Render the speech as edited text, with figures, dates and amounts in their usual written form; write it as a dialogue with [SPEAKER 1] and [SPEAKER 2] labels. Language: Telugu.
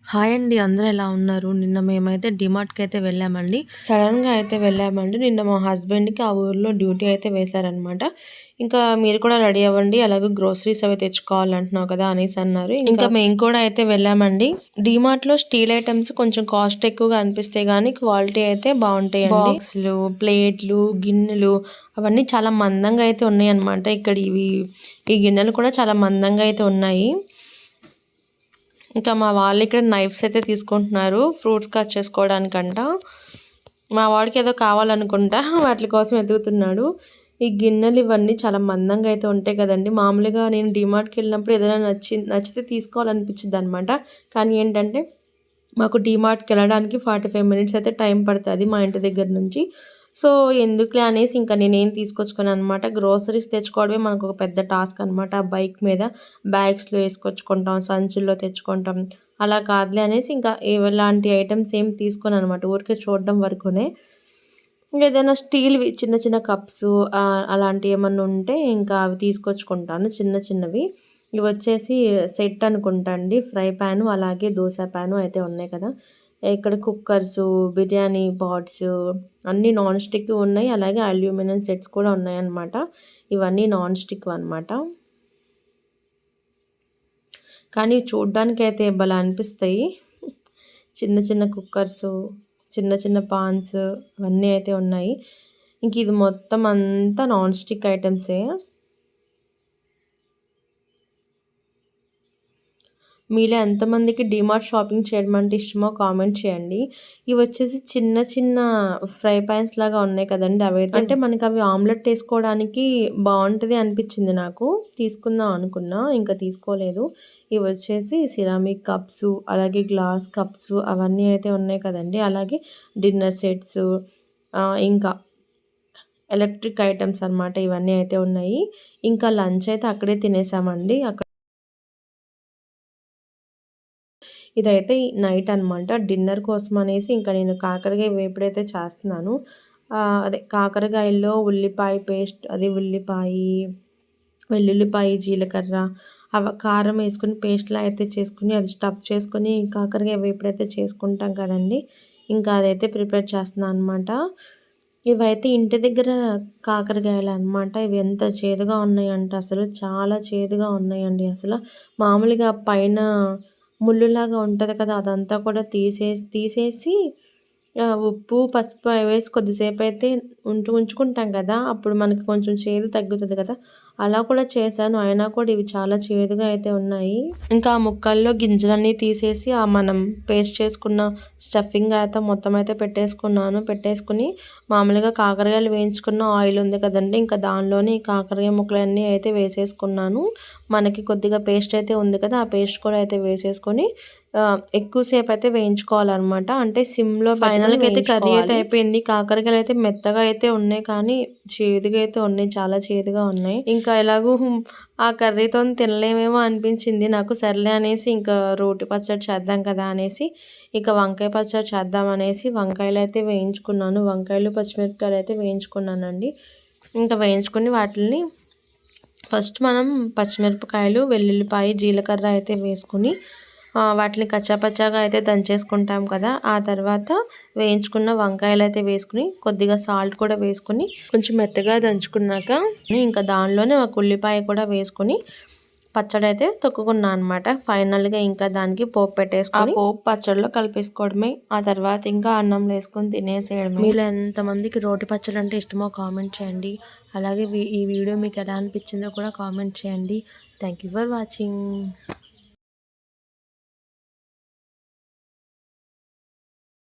[SPEAKER 1] హాయ్ అండి. అందరూ ఎలా ఉన్నారు? నిన్న మేమైతే డీమార్ట్‌కయితే వెళ్ళామండి. సడెన్‌గా అయితే వెళ్ళామండి. నిన్న మా హస్బెండ్‌కి ఆ ఊర్లో డ్యూటీ అయితే వేశారనమాట. ఇంకా మీరు కూడా రెడీ అవ్వండి. అలాగే గ్రోసరీస్ అవి తెచ్చుకోవాలంటున్నావు కదా! అనేసి అన్నారు. ఇంకా మేము కూడా అయితే వెళ్ళామండి. డీమార్ట్‌లో స్టీల్ ఐటెమ్స్ కొంచెం కాస్ట్ ఎక్కువగా అనిపిస్తాయి గానీ, క్వాలిటీ అయితే బావుంటాయండి. బాక్స్‌లు, ప్లేట్లు, గిన్నెలు అవన్నీ చాలా మందంగా అయితే ఉన్నాయన్నమాట. ఇక్కడ ఈ గిన్నెలు కూడా చాలా మందంగా అయితే ఉన్నాయి. ఇంకా మా వాళ్ళు ఇక్కడ నైఫ్స్ అయితే తీసుకుంటున్నారు ఫ్రూట్స్ కట్ చేసుకోవడానికంట. మా వాడికి ఏదో కావాలనుకుంటా వాటి కోసం వెతుకుతున్నాడు. ఈ గిన్నెలు ఇవన్నీ చాలా మందంగా అయితే ఉంటాయి కదండీ. మామూలుగా నేను డీమార్ట్‌కి వెళ్ళినప్పుడు ఏదైనా నచ్చితే తీసుకోవాలనిపించిద్దనమాట. కానీ ఏంటంటే మాకు డీమార్ట్‌కి వెళ్ళడానికి 45 మినిట్స్ అయితే టైం పడతది మా ఇంటి దగ్గర నుంచి. సో, ఎందుకులే అనేసి ఇంకా నేనేం తీసుకొచ్చుకోననమాట. గ్రోసరీస్ తెచ్చుకోవడమే మనకొక పెద్ద టాస్క్ అనమాట. ఆ బైక్ మీద బ్యాగ్స్‌లో ఏసుకొచ్చుకుంటాం, సంచుల్లో తెచ్చుకుంటాం. అలా కాదులే అనేసి ఇంకా ఇలాంటి ఐటెమ్స్ ఏం తీసుకోననమాట. ఊరికే చూడడం వరకునే. ఏదైనా స్టీల్‌వి చిన్న చిన్న కప్సు అలాంటియేమన్నా ఉంటే ఇంకా అవి తీసుకొచ్చుకుంటాను చిన్న చిన్నవి. ఇవొచ్చేసి సెట్ అనుకుంటా అండి. ఫ్రై పాను అలాగే దోస పాను అయితే ఉన్నాయి కదా! ఇక్కడ కుక్కర్సు, బిర్యానీ పాట్సు అన్నీ నాన్ స్టిక్‌వి ఉన్నాయి. అలాగే అల్యూమినియం సెట్స్ కూడా ఉన్నాయన్నమాట. ఇవన్నీ నాన్ స్టిక్‌వన్నమాట. కానీ చూడ్డానికైతే భలే అనిపిస్తాయి. చిన్న చిన్న కుక్కర్సు, చిన్న చిన్న పాన్స్ అవన్నీ అయితే ఉన్నాయి. ఇంక ఇది మొత్తం అంతా నాన్ స్టిక్ ఐటెమ్సే. మీలో ఎంతమందికి డీమార్ట్ షాపింగ్ చేయడం అంటే ఇష్టమో కామెంట్ చేయండి. ఇవొచ్చేసి చిన్న చిన్న ఫ్రై పాన్స్ లాగా ఉన్నాయి కదండీ! అవైతే అంటే మనకవి ఆమ్లెట్ ఏసుకోవడానికి బావుంటది అనిపిచ్చింది నాకు. తీసుకుందాం అనుకున్నా. ఇంకా తీసుకోలేదు. ఇవొచ్చేసి సిరామిక్ కప్సు, అలాగే గ్లాస్ కప్సు అవన్నీ అయితే ఉన్నాయి కదండీ! అలాగే డిన్నర్ సెట్సు ఇంకా ఎలక్ట్రిక్ ఐటెమ్స్ అనమాట. ఇవన్నీ అయితే ఉన్నాయి. ఇంకా లంచ్ అయితే అక్కడే తినేసామండి. ఇదైతే నైట్ అనమాట. డిన్నర్ కోసమనేసి ఇంకా నేను కాకరకాయ వేపుడైతే చేస్తున్నాను. అదే కాకరకాయల్లో ఉల్లిపాయ పేస్ట్ అది ఉల్లిపాయి, వెల్లుల్లిపాయి, జీలకర్ర కారం ఏసుకొని పేస్ట్‌లా అయితే చేసుకొని అది స్టఫ్ చేసుకొని కాకరకాయ వేపుడైతే చేసుకుంటాం కదండీ! ఇంకా అదైతే ప్రిపేర్ చేస్తున్నాను అనమాట. ఇవైతే ఇంటి దగ్గర కాకరకాయలనమాట. ఇవి ఎంత చేదుగా ఉన్నాయంటే అసలు చాలా చేదుగా ఉన్నాయండి అసల. మామూలుగా పైన ముల్లులాగా ఉంటది కదా! అదంతా కూడా తీసేసి ఉప్పు, పసుపు అవి వేసి కొద్దిసేపయితే ఉంచుకుంటాం కదా! అప్పుడు మనకి కొంచెం చేదు తగ్గుతది కదా! అలా కూడా చేశాను. అయినా కూడా ఇవి చాలా చేదుగా అయితే ఉన్నాయి. ఇంకా ఆ ముక్కల్లో గింజలన్నీ తీసేసి మనం పేస్ట్ చేసుకున్న స్టఫింగ్ అయితే మొత్తం అయితే పెట్టేసుకున్నాను. పెట్టేసుకొని మామూలుగా కాకరకాయలు వేయించుకున్న ఆయిల్ ఉంది కదండీ! ఇంకా దానిలోనే ఈ కాకరకాయ ముక్కలన్నీ అయితే వేసేసుకున్నాను. మనకి కొద్దిగా పేస్ట్ అయితే ఉంది కదా! ఆ పేస్ట్ కూడా అయితే వేసేసుకొని ఎక్కువ సేపు అయితే వేయించుకోవాలనమాట. అంటే సిమ్‌లో ఫైనల్‌గా అయితే కర్రీ అయితే అయిపోయింది. కాకరకాయలు అయితే మెత్తగా అయితే ఉన్నాయి కానీ చేదుగా అయితే ఉన్నాయి. చాలా చేదుగా ఉన్నాయి. ఇంకా ఎలాగో ఆ కర్రీతోని తినలేమేమో అనిపించింది నాకు. సర్లే అనేసి ఇంకా రోటి పచ్చడి చేద్దాం కదా అనేసి ఇక వంకాయ పచ్చడి చేద్దాం అనేసి వంకాయలైతే వేయించుకున్నాను. వంకాయలు, పచ్చిమిరపకాయలు అయితే వేయించుకున్నానండి. ఇంకా వేయించుకొని వాటిల్ని ఫస్ట్ మనం పచ్చిమిరపకాయలు, వెల్లుల్లిపాయ, జీలకర్ర అయితే వేసుకొని వాటిని కచ్చాపచ్చాగా అయితే దంచేసుకుంటాం కదా! ఆ తర్వాత వేయించుకున్న వంకాయలైతే వేసుకొని కొద్దిగా సాల్ట్ కూడా వేసుకొని కొంచెం మెత్తగా దంచుకున్నాక ఇంకా దానిలోనే ఒక ఉల్లిపాయ కూడా వేసుకొని పచ్చడైతే తొక్కుకున్నా అనమాట. ఫైనల్‌గా ఇంకా దానికి పోపు పెట్టేసుకొని ఆ పోపు పచ్చడిలో కలిపేసుకోవడమే. ఆ తర్వాత ఇంకా అన్నంలో వేసుకొని తినేసేయడమే. మీలో ఎంతమందికి రోటి పచ్చడి అంటే ఇష్టమో కామెంట్ చేయండి. అలాగే ఈ వీడియో మీకు ఎలా అనిపించిందో కూడా కామెంట్ చేయండి. Thank you for watching.